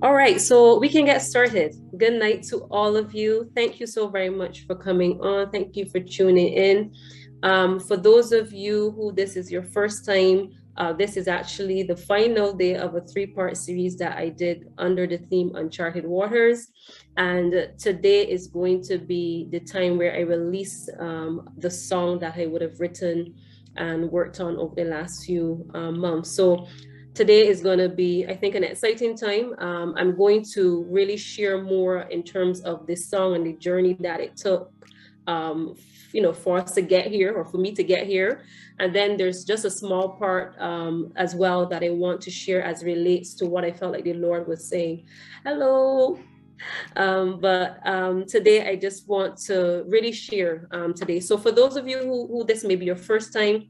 All right, so we can get started. Good night to all of you. Thank you so very much for coming on. Thank you for tuning in. For those of you who this is your first time, this is actually the final day of a three-part series that I did under the theme Uncharted Waters. And today is going to be the time where I release the song that I would have written and worked on over the last few months. So today is going to be, I think, an exciting time. I'm going to really share more in terms of this song and the journey that it took, for us to get here, or for me to get here. And then there's just a small part as well that I want to share as relates to what I felt like the Lord was saying. Hello. But today I just want to really share today. So for those of you who this may be your first time,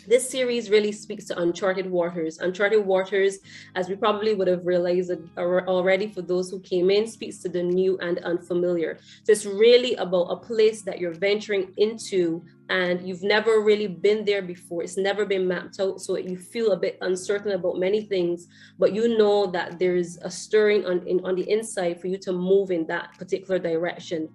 this series really speaks to uncharted waters. Uncharted waters, as we probably would have realized already for those who came in, speaks to the new and unfamiliar. So it's really about a place that you're venturing into and you've never really been there before. It's never been mapped out. So you feel a bit uncertain about many things, but you know that there's a stirring on the inside for you to move in that particular direction.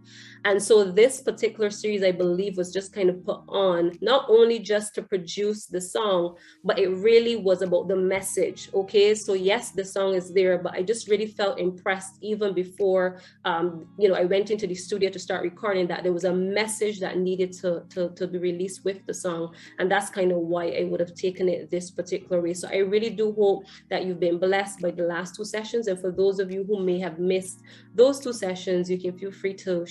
And so this particular series, I believe, was just kind of put on, not only just to produce the song, but it really was about the message. Okay, so yes, the song is there, but I just really felt impressed even before, I went into the studio to start recording, that there was a message that needed to be released with the song. And that's kind of why I would have taken it this particular way. So I really do hope that you've been blessed by the last two sessions. And for those of you who may have missed those two sessions, you can feel free to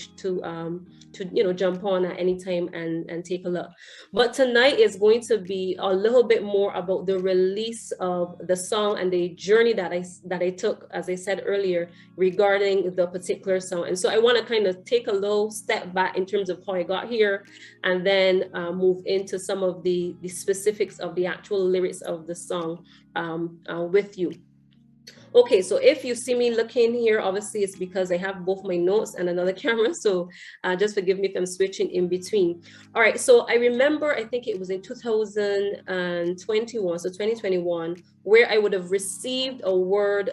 jump on at any time and take a look. But tonight is going to be a little bit more about the release of the song and the journey that I took, as I said earlier, regarding the particular song. And so I want to kind of take a little step back in terms of how I got here, and then move into some of the specifics of the actual lyrics of the song with you. Okay, so if you see me looking here, obviously it's because I have both my notes and another camera. So just forgive me if I'm switching in between. All right, so I remember, I think it was in 2021, so 2021, where I would have received a word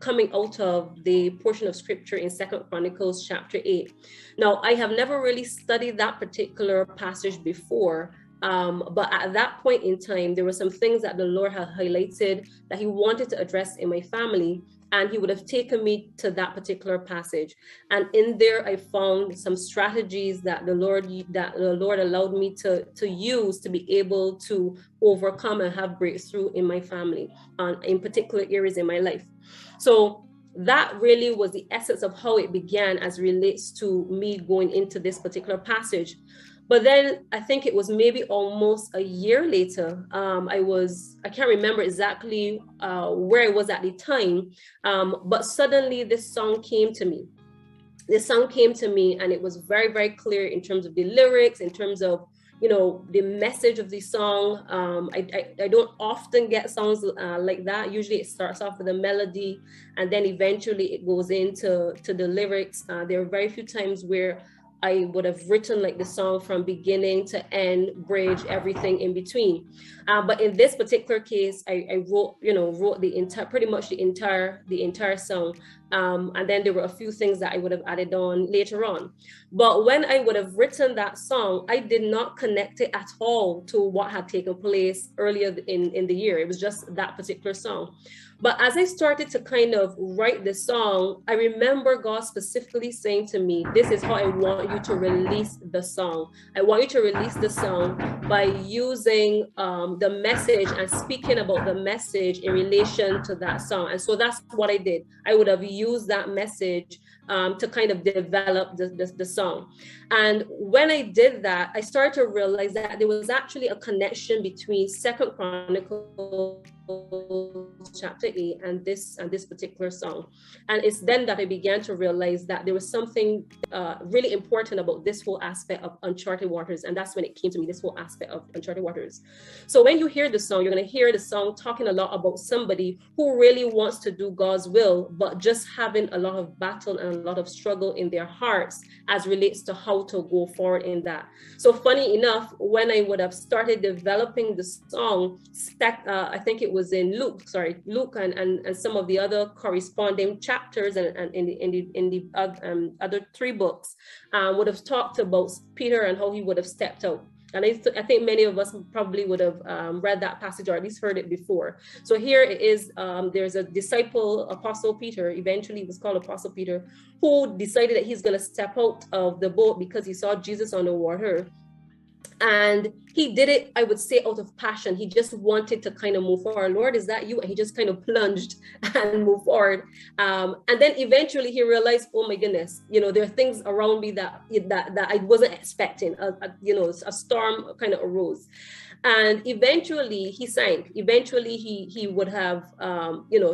coming out of the portion of scripture in 2nd Chronicles chapter 8. Now, I have never really studied that particular passage before. But at that point in time, there were some things that the Lord had highlighted that he wanted to address in my family, and he would have taken me to that particular passage. And in there, I found some strategies that the Lord allowed me to use to be able to overcome and have breakthrough in my family, in particular areas in my life. So that really was the essence of how it began as relates to me going into this particular passage. But then I think it was maybe almost a year later, I can't remember exactly where I was at the time, but suddenly this song came to me. This song came to me, and it was very, very clear in terms of the lyrics, in terms of the message of the song. I don't often get songs like that. Usually it starts off with a melody and then eventually it goes into the lyrics. There are very few times where I would have written like the song from beginning to end, bridge, everything in between. But in this particular case, I wrote pretty much the entire song. And then there were a few things that I would have added on later on. But when I would have written that song, I did not connect it at all to what had taken place earlier in the year. It was just that particular song. But as I started to kind of write the song, I remember God specifically saying to me, this is how I want you to release the song. I want you to release the song by using the message and speaking about the message in relation to that song. And so that's what I did. I would have used that message to kind of develop the song. And when I did that, I started to realize that there was actually a connection between 2nd Chronicles chapter 8 and this particular song. And it's then that I began to realize that there was something really important about this whole aspect of Uncharted Waters. And that's when it came to me, this whole aspect of Uncharted Waters. So when you hear the song, you're going to hear the song talking a lot about somebody who really wants to do God's will, but just having a lot of battle and and a lot of struggle in their hearts as relates to how to go forward in that. So funny enough, when I would have started developing the song, I think it was in Luke and some of the other corresponding chapters and in the other three books would have talked about Peter and how he would have stepped out. And I think many of us probably would have read that passage or at least heard it before. So here it is, there's a disciple, Apostle Peter, eventually he was called Apostle Peter, who decided that he's going to step out of the boat because he saw Jesus on the water. And he did it, I would say, out of passion. He just wanted to kind of move forward. Lord, is that you? And he just kind of plunged and moved forward. And then eventually he realized, oh my goodness, there are things around me that I wasn't expecting. A storm kind of arose. And eventually he sank. Eventually he would have,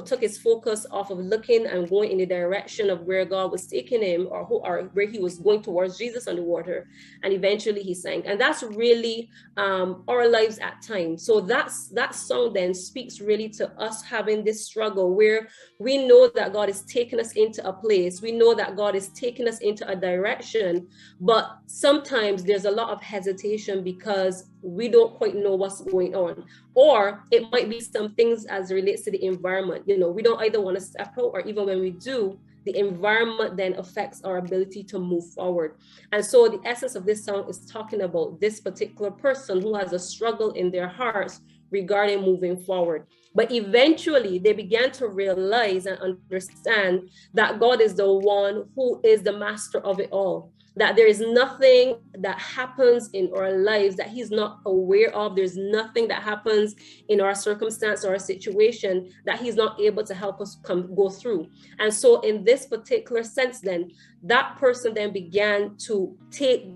took his focus off of looking and going in the direction of where God was taking him or where he was going towards Jesus on the water. And eventually he sank. And that's really our lives at times. So that song then speaks really to us having this struggle where we know that God is taking us into a place. We know that God is taking us into a direction, but sometimes there's a lot of hesitation because we don't quite know what's going on. Or it might be some things as it relates to the environment. We don't either want to step out, or even when we do, the environment then affects our ability to move forward. And so the essence of this song is talking about this particular person who has a struggle in their hearts regarding moving forward. But eventually they began to realize and understand that God is the one who is the master of it all. That there is nothing that happens in our lives that he's not aware of. There's nothing that happens in our circumstance or our situation that he's not able to help us go through. And so in this particular sense, then that person then began to take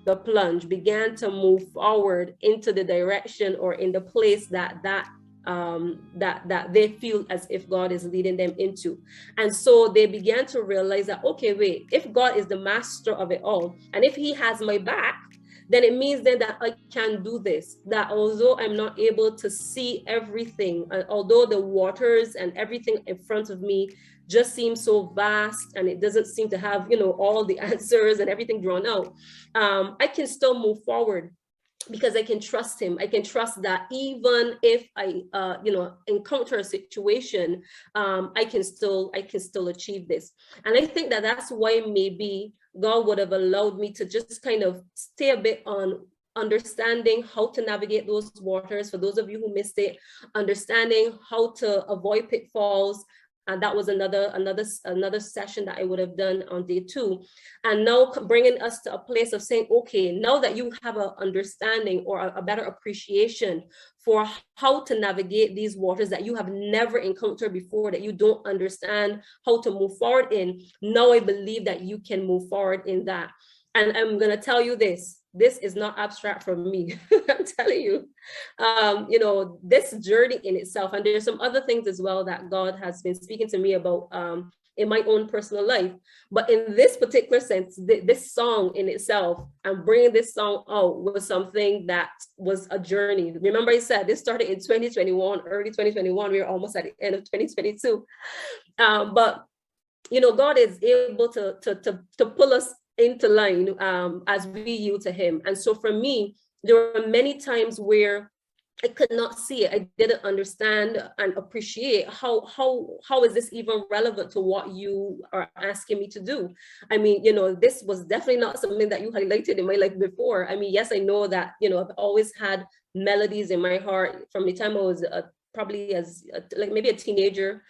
the plunge, began to move forward into the direction or in the place that they feel as if God is leading them into. And so they began to realize that, okay, wait, if God is the master of it all, and if he has my back, then it means then that I can do this, that although I'm not able to see everything, although the waters and everything in front of me just seems so vast and it doesn't seem to have, all the answers and everything drawn out, I can still move forward. Because I can trust him. I can trust that even if I, encounter a situation, I can still achieve this. And I think that that's why maybe God would have allowed me to just kind of stay a bit on understanding how to navigate those waters. For those of you who missed it, understanding how to avoid pitfalls. And that was another session that I would have done on day 2. And now bringing us to a place of saying, okay, now that you have an understanding or a better appreciation for how to navigate these waters that you have never encountered before, that you don't understand how to move forward in, now I believe that you can move forward in that. And I'm going to tell you this is not abstract from me. I'm telling you, this journey in itself, and there's some other things as well that God has been speaking to me about in my own personal life. But in this particular sense, this song in itself, and bringing this song out was something that was a journey. Remember I said this started in 2021, early 2021. We were almost at the end of 2022. But, God is able to pull us into line as we yield to him. And so for me, there were many times where I could not see it. I didn't understand and appreciate how is this even relevant to what you are asking me to do. I mean, this was definitely not something that you highlighted in my life before. I mean, yes, I know that, I've always had melodies in my heart from the time I was probably as like maybe a teenager.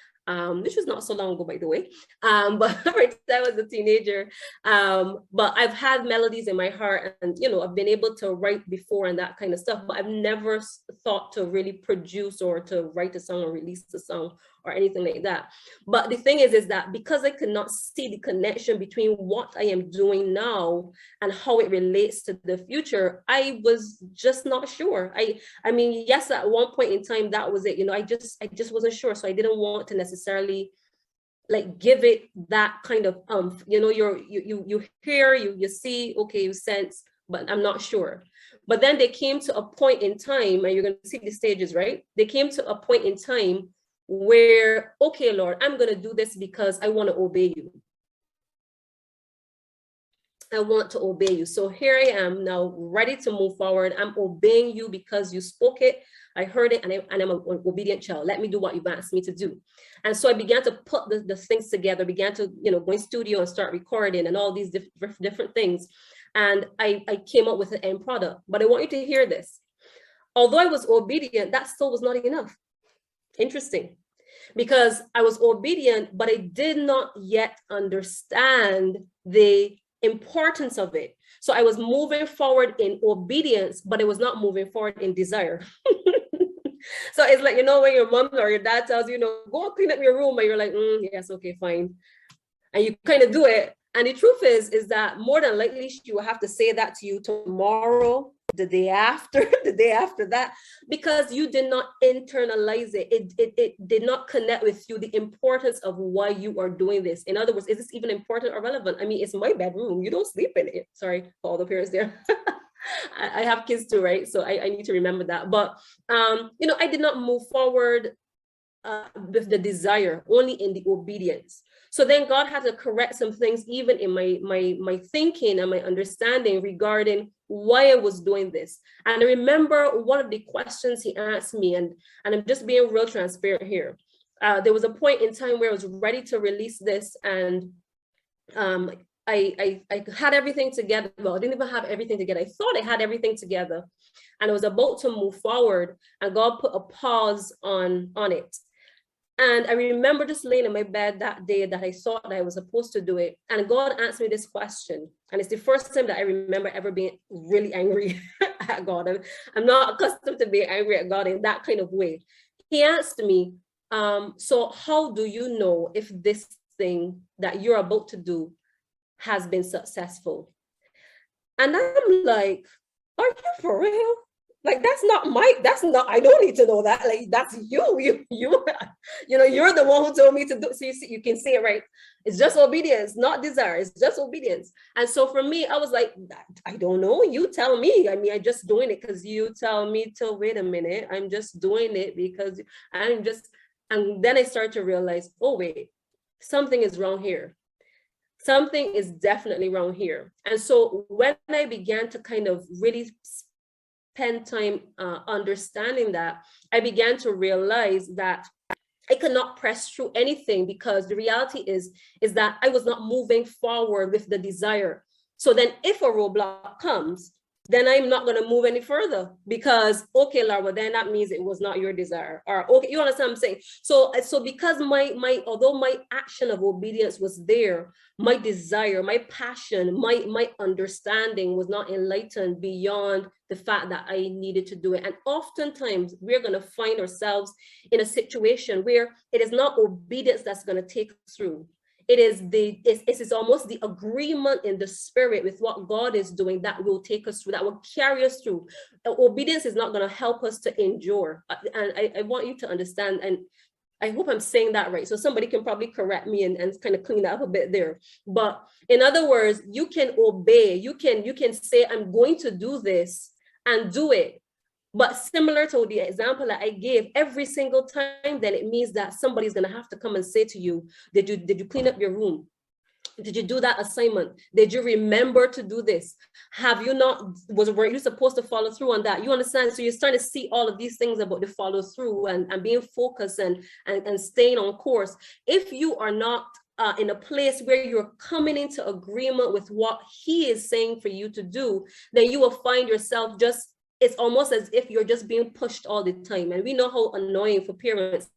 Which was not so long ago, by the way, but I was a teenager. But I've had melodies in my heart, and I've been able to write before and that kind of stuff, but I've never thought to really produce or to write a song or release a song or anything like that. But the thing is that because I could not see the connection between what I am doing now and how it relates to the future, I was just not sure. I mean, yes, at one point in time, that was it. I just wasn't sure. So I didn't want to necessarily like give it that kind of you hear, you see, okay, you sense, but I'm not sure. But then they came to a point in time, and you're going to see the stages, right? They came to a point in time where, okay, Lord, I'm going to do this because I want to obey you. I want to obey you. So here I am now, ready to move forward. I'm obeying you because you spoke it. I heard it, and I'm an obedient child. Let me do what you've asked me to do. And so I began to put the things together, began to, go in studio and start recording and all these different things. And I came up with an end product. But I want you to hear this. Although I was obedient, that still was not enough. Interesting. Because I was obedient, but I did not yet understand the importance of it. So I was moving forward in obedience, but it was not moving forward in desire. So it's like, when your mom or your dad tells you, go clean up your room, and you're like, yes, okay, fine. And you kind of do it. And the truth is that more than likely she will have to say that to you tomorrow, the day after, the day after that, because you did not internalize it. It did not connect with you the importance of why you are doing this. In other words, is this even important or relevant? I mean, it's my bedroom. You don't sleep in it. Sorry for all the parents there. I have kids too, right? So I need to remember that. But, I did not move forward with the desire, only in the obedience. So then God had to correct some things, even in my thinking and my understanding regarding why I was doing this. And I remember one of the questions he asked me, and I'm just being real transparent here. There was a point in time where I was ready to release this, and I had everything together. Well, I didn't even have everything together. I thought I had everything together, and I was about to move forward, and God put a pause on it. And I remember just laying in my bed that day that I thought that I was supposed to do it. And God asked me this question. And it's the first time that I remember ever being really angry at God. I'm not accustomed to being angry at God in that kind of way. He asked me, so how do you know if this thing that you're about to do has been successful? And I'm like, are you for real? Like, I don't need to know that. Like, that's you, you're the one who told me to do. So you can see it, right? It's just obedience, not desire. It's just obedience. And so for me, I was like, I don't know. You tell me. I mean, I'm just doing it because you tell me to. Wait a minute. I'm just doing it because and then I start to realize, oh, wait, something is wrong here. Something is definitely wrong here. And so when I began to kind of really spend time understanding that, I began to realize that I could not press through anything, because the reality is that I was not moving forward with the desire. So then if a roadblock comes, then I'm not going to move any further, because, okay, Laura, then that means it was not your desire. Or, okay, you understand what I'm saying? So because although my action of obedience was there, my desire, my passion, my understanding was not enlightened beyond the fact that I needed to do it. And oftentimes we're going to find ourselves in a situation where it is not obedience that's going to take us through. It's almost the agreement in the spirit with what God is doing that will take us through, that will carry us through. Obedience is not going to help us to endure. And I want you to understand, and I hope I'm saying that right. So somebody can probably correct me and kind of clean that up a bit there. But in other words, you can obey, you can say, I'm going to do this, and do it. But similar to the example that I gave, every single time, then it means that somebody's going to have to come and say to you, did you clean up your room? Did you do that assignment? Did you remember to do this? Were you supposed to follow through on that? You understand? So you're starting to see all of these things about the follow through and being focused and staying on course. If you are not in a place where you're coming into agreement with what he is saying for you to do, then you will find yourself it's almost as if you're just being pushed all the time. And we know how annoying for parents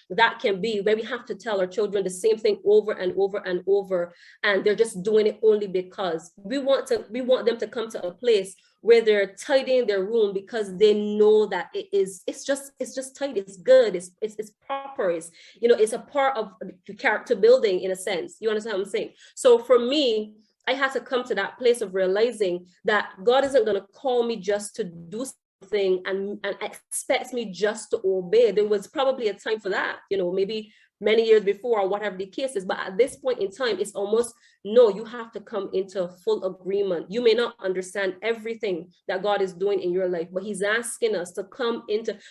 that can be, where we have to tell our children the same thing over and over and over, and they're just doing it only because we want them to come to a place where they're tidying their room because they know that it's just tidy, it's good, it's proper, it's a part of character building in a sense. You understand what I'm saying? So for me, I had to come to that place of realizing that God isn't going to call me just to do something and expects me just to obey. There was probably a time for that, maybe many years before or whatever the case is. But at this point in time, it's almost, no, you have to come into full agreement. You may not understand everything that God is doing in your life, but he's asking us to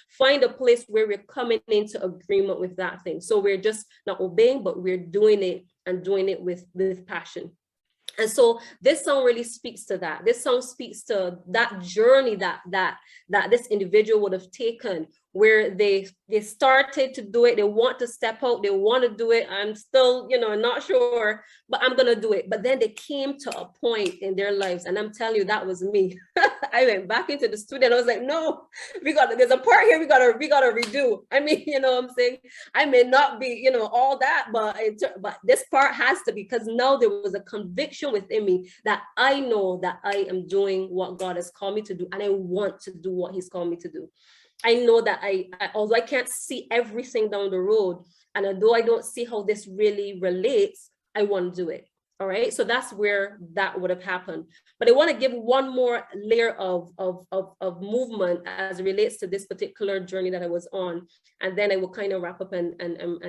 find a place where we're coming into agreement with that thing. So we're just not obeying, but we're doing it, and doing it with passion. And so this song really speaks to that. This song speaks to that journey that this individual would have taken, where they started to do it. They want to step out. They want to do it. I'm still, not sure, but I'm gonna do it. But then they came to a point in their lives, and I'm telling you, that was me. I went back into the studio and I was like, no, there's a part here we gotta redo. I mean, you know what I'm saying? I may not be, all that, but this part has to be, because now there was a conviction within me that I know that I am doing what God has called me to do, and I want to do what He's called me to do. I know that although I can't see everything down the road, and although I don't see how this really relates, I want to do it. All right. So that's where that would have happened. But I want to give one more layer of movement as it relates to this particular journey that I was on. And then I will kind of wrap up and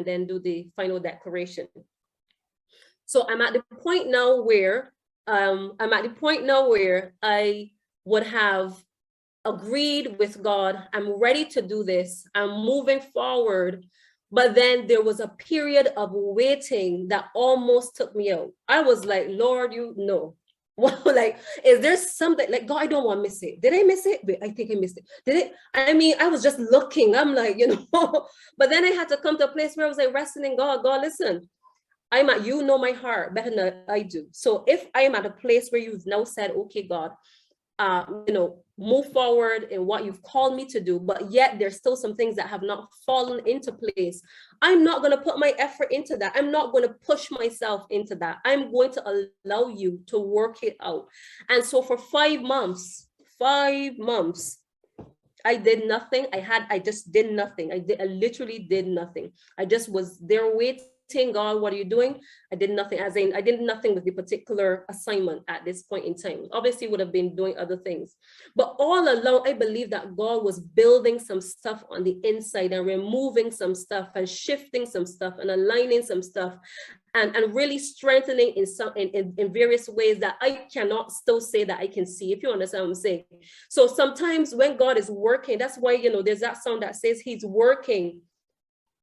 then do the final declaration. So I'm at the point now where I would have agreed with God. I'm ready to do this. I'm moving forward. But then there was a period of waiting that almost took me out. I was like, Lord, you know. Well, like, is there something, like, God, I don't want to miss it. Did I miss it? Wait, I think I missed it. Did it? I mean, I was just looking. I'm like, but then I had to come to a place where I was like resting in God. God, listen, you know my heart better than I do. So if I am at a place where you've now said, okay, God, move forward in what you've called me to do, but yet there's still some things that have not fallen into place, I'm not going to put my effort into that. I'm not going to push myself into that. I'm going to allow you to work it out. And so for 5 months, I did nothing. I just did nothing. I literally did nothing. I just was there waiting. God, what are you doing? I did nothing, as in I did nothing with the particular assignment at this point in time. Obviously would have been doing other things, but all along I believe that God was building some stuff on the inside and removing some stuff and shifting some stuff and aligning some stuff and really strengthening in various ways that I cannot still say that I can see, if you understand what I'm saying. So sometimes when God is working, that's why there's that song that says He's working.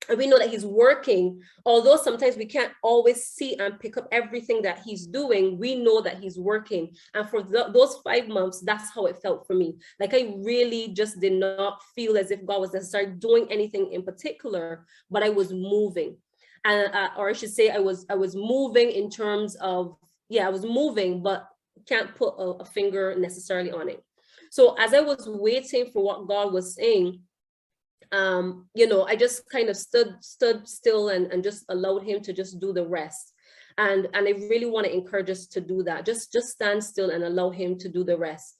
And we know that He's working, although sometimes we can't always see and pick up everything that He's doing. We know that He's working. And for those 5 months, that's how it felt for me. Like I really just did not feel as if God was necessarily doing anything in particular, but I was moving. And or I should say I was moving in terms of, I was moving, but can't put a finger necessarily on it. So as I was waiting for what God was saying, I just kind of stood still and just allowed Him to just do the rest. And I really want to encourage us to do that. Just stand still and allow Him to do the rest.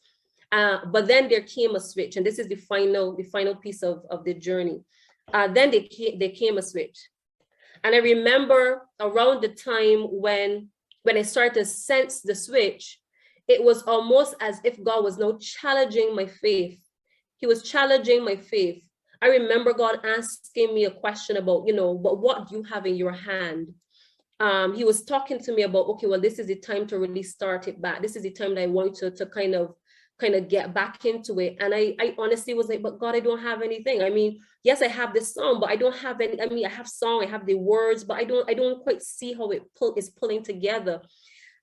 But then there came a switch, and this is the final piece of the journey. Then there came a switch. And I remember around the time when I started to sense the switch, it was almost as if God was now challenging my faith. He was challenging my faith. I remember God asking me a question about, but what do you have in your hand? He was talking to me about, okay, well, this is the time to really start it back. This is the time that I want to kind of get back into it. And I honestly was like, but God, I don't have anything. I mean, yes, I have this song, but I don't have any. I mean, I have song, I have the words, but I don't quite see how it is pulling together.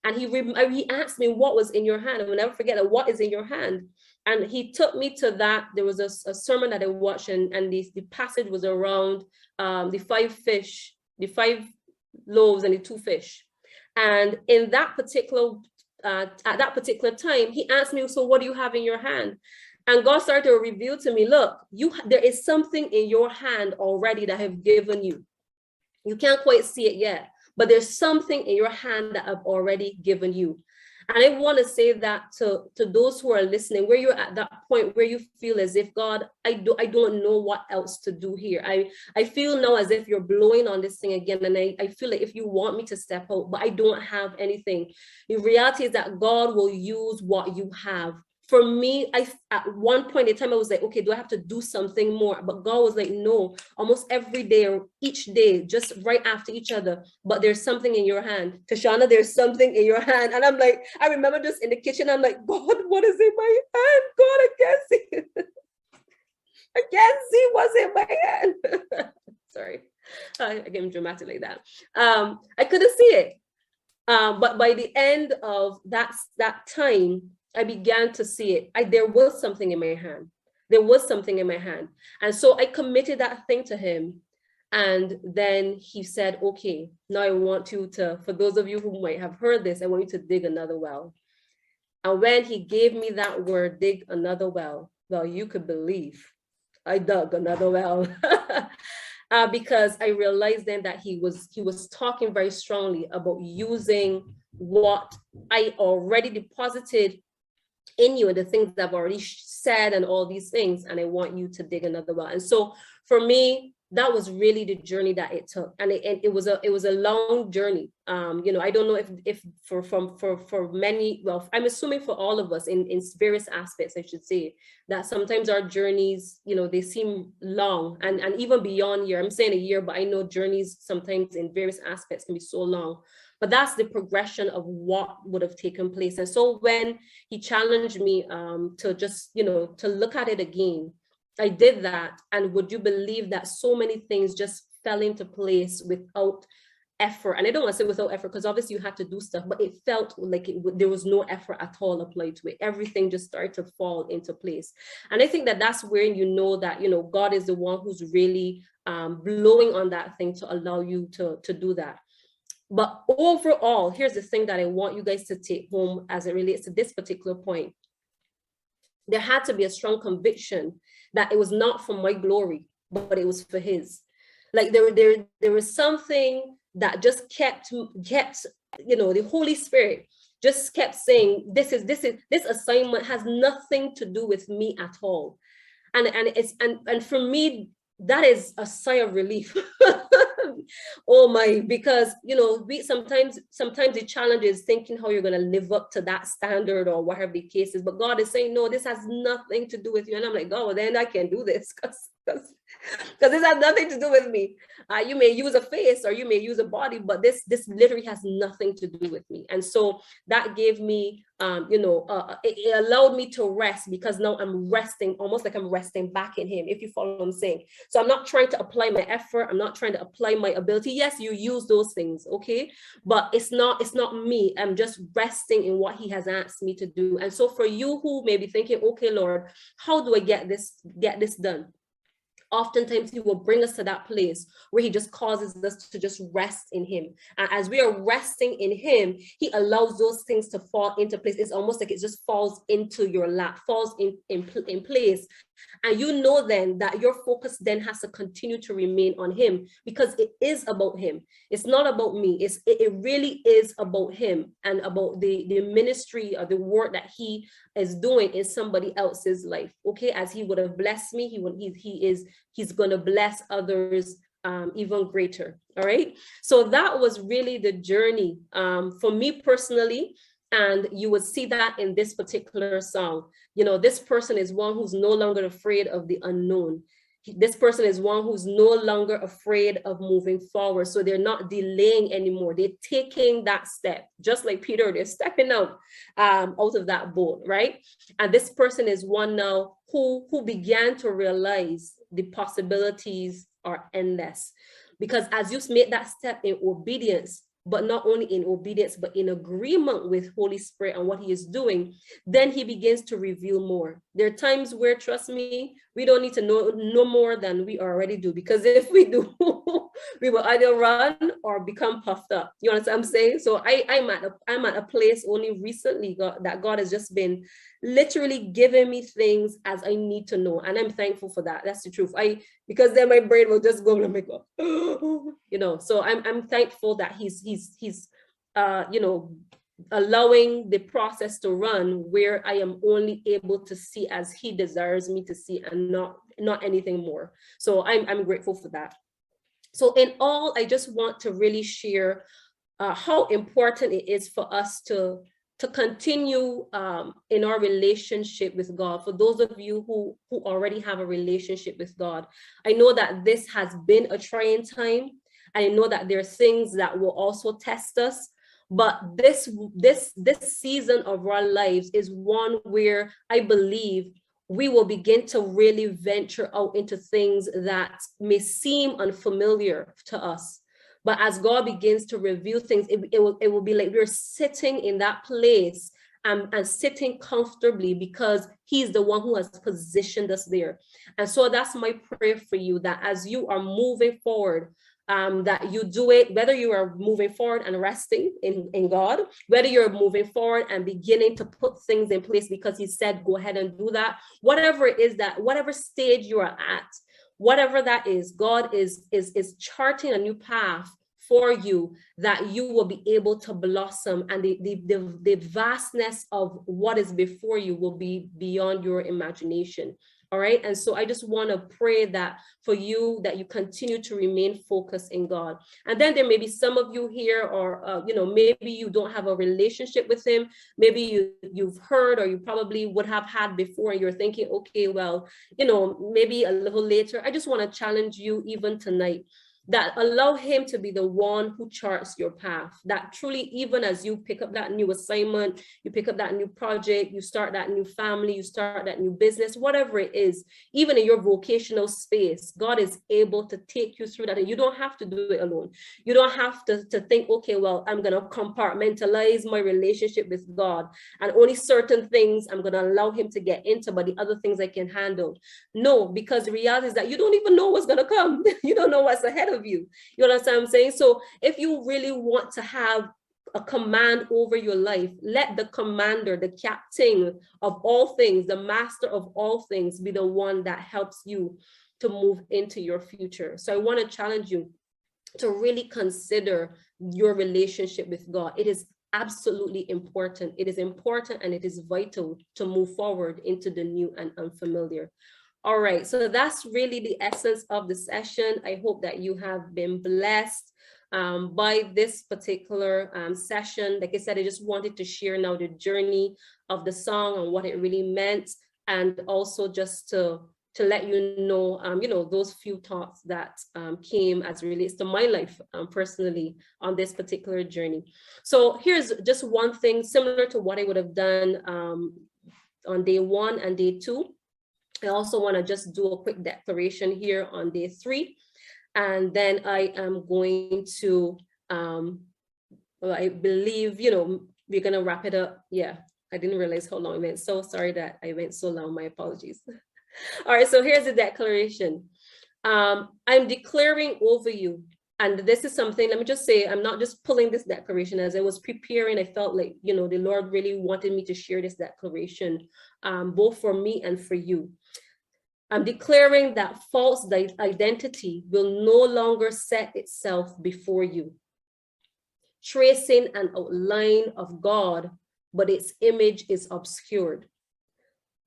And he asked me, what was in your hand? I will never forget that. What is in your hand? And he took me to that. There was a sermon that I watched, and the passage was around the 5 loaves and the 2 fish. And in that particular, at that particular time, he asked me, so what do you have in your hand? And God started to reveal to me, look, there is something in your hand already that I have given you. You can't quite see it yet, but there's something in your hand that I've already given you. And I want to say that to those who are listening, where you're at that point where you feel as if, God, I don't know what else to do here. I feel now as if you're blowing on this thing again. And I feel like if you want me to step out, but I don't have anything. The reality is that God will use what you have. For me, at one point in time, I was like, okay, do I have to do something more? But God was like, no, almost every day or each day, just right after each other. But there's something in your hand. Tashana, there's something in your hand. And I'm like, I remember just in the kitchen, I'm like, God, what is in my hand? God, I can't see it. I can't see what's in my hand. Sorry, I get dramatic like that. I couldn't see it. But by the end of that time, I began to see it. There was something in my hand. There was something in my hand. And so I committed that thing to him. And then he said, okay, now I want you to, for those of you who might have heard this, I want you to dig another well. And when he gave me that word, dig another well, well, you could believe I dug another well. Because I realized then that he was talking very strongly about using what I already deposited in you and the things that I've already said and all these things, and I want you to dig another well. And so for me, that was really the journey that it took, and it was a long journey. I don't know if for many, well, I'm assuming for all of us in various aspects, I should say, that sometimes our journeys, they seem long and even beyond a year. I'm saying a year, but I know journeys sometimes in various aspects can be so long. But that's the progression of what would have taken place. And so when he challenged me to just, to look at it again, I did that. And would you believe that so many things just fell into place without effort? And I don't want to say without effort, because obviously you had to do stuff, but it felt like there was no effort at all applied to it. Everything just started to fall into place. And I think that that's where you know that, God is the one who's really blowing on that thing to allow you to do that. But overall, here's the thing that I want you guys to take home as it relates to this particular point. There had to be a strong conviction that it was not for my glory, but it was for his. Like there was something that just kept, the Holy Spirit just kept saying, this assignment has nothing to do with me at all. And for me, that is a sigh of relief. Oh my, because we sometimes the challenge is thinking how you're going to live up to that standard or whatever the case is, but God is saying, no, this has nothing to do with you. And I'm like, oh, well, then I can do this because this has nothing to do with me. You may use a face or you may use a body, but this literally has nothing to do with me. And so that gave me it allowed me to rest, because now I'm resting, almost like I'm resting back in him, if you follow what I'm saying. So I'm not trying to apply my effort. I'm not trying to apply my ability. Yes, you use those things, okay? But it's not me. I'm just resting in what he has asked me to do. And so for you who may be thinking, okay, Lord, how do I get this done? Oftentimes he will bring us to that place where he just causes us to just rest in him. And as we are resting in him, he allows those things to fall into place. It's almost like it just falls into your lap, falls in place. And you know then that your focus then has to continue to remain on him, because it is about him. It's not about me. It really is about him and about the ministry or the work that he is doing in somebody else's life. Okay, as he would have blessed me, he's going to bless others even greater. All right. So that was really the journey for me personally. And you would see that in this particular song. This person is one who's no longer afraid of the unknown. This person is one who's no longer afraid of moving forward. So they're not delaying anymore. They're taking that step, just like Peter, they're stepping out of that boat, right? And this person is one now who began to realize the possibilities are endless. Because as you made that step in obedience, but not only in obedience, but in agreement with Holy Spirit and what he is doing, then he begins to reveal more. There are times where, trust me, we don't need to know more than we already do, because if we do, we will either run or become puffed up. You understand what I'm saying? So I'm at a place only recently that God has just been literally giving me things as I need to know. And I'm thankful for that. That's the truth. Because then my brain will just go and make up, so I'm thankful that he's allowing the process to run where I am only able to see as he desires me to see, and not anything more. So I'm grateful for that. So in all, I just want to really share how important it is for us to continue in our relationship with God. For those of you who already have a relationship with God, I know that this has been a trying time. I know that there are things that will also test us. But this season of our lives is one where I believe we will begin to really venture out into things that may seem unfamiliar to us. But as God begins to reveal things, it will be like we're sitting in that place and sitting comfortably because he's the one who has positioned us there. And so that's my prayer for you, that as you are moving forward, that you do it, whether you are moving forward and resting in God, whether you're moving forward and beginning to put things in place because he said, go ahead and do that. Whatever it is, that whatever stage you are at, whatever that is, God is charting a new path for you, that you will be able to blossom, and the vastness of what is before you will be beyond your imagination. All right. And so I just want to pray that for you, that you continue to remain focused in God. And then there may be some of you here, or, maybe you don't have a relationship with him. Maybe you've heard, or you probably would have had before, and you're thinking, okay, well, maybe a little later. I just want to challenge you even tonight, that allow him to be the one who charts your path, that truly, even as you pick up that new assignment, you pick up that new project, you start that new family, you start that new business, whatever it is, even in your vocational space, God is able to take you through that. And you don't have to do it alone. You don't have to think, okay, well, I'm going to compartmentalize my relationship with God, and only certain things I'm going to allow him to get into, but the other things I can handle. No, because the reality is that you don't even know what's going to come. You don't know what's ahead of you. You understand what I'm saying? So if you really want to have a command over your life, let the commander, the captain of all things, the master of all things, be the one that helps you to move into your future. So I want to challenge you to really consider your relationship with God. It is absolutely important. It is important, and it is vital to move forward into the new and unfamiliar. All right, so that's really the essence of the session. I hope that you have been blessed by this particular session. Like I said, I just wanted to share now the journey of the song and what it really meant, and also just to let you know, those few thoughts that came as it relates to my life personally on this particular journey. So here's just one thing similar to what I would have done on day 1 and day 2. I also want to just do a quick declaration here on day 3. And then I am going to, I believe, we're going to wrap it up. Yeah, I didn't realize how long I went. So sorry that I went so long. My apologies. All right, so here's the declaration. I'm declaring over you. And this is something, let me just say, I'm not just pulling this declaration. As I was preparing, I felt like, the Lord really wanted me to share this declaration, both for me and for you. I'm declaring that false identity will no longer set itself before you, tracing an outline of God, but its image is obscured.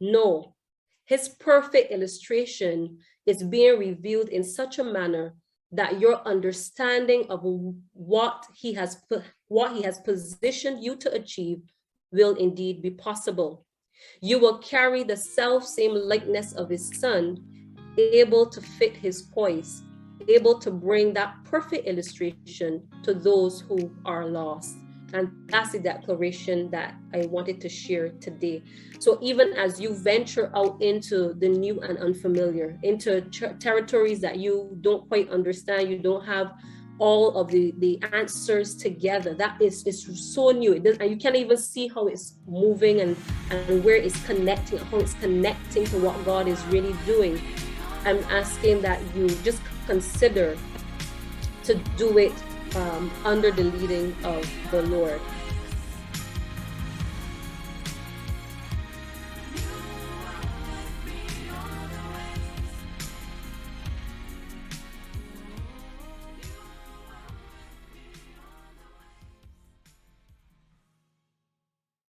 No, his perfect illustration is being revealed in such a manner that your understanding of what he has positioned you to achieve will indeed be possible. You will carry the self-same likeness of his son, able to fit his poise, able to bring that perfect illustration to those who are lost. And that's the declaration that I wanted to share today. So even as you venture out into the new and unfamiliar, into territories that you don't quite understand, you don't have all of the answers together, that is so new. And you can't even see how it's moving and where it's connecting, how it's connecting to what God is really doing. I'm asking that you just consider to do it under the leading of the Lord.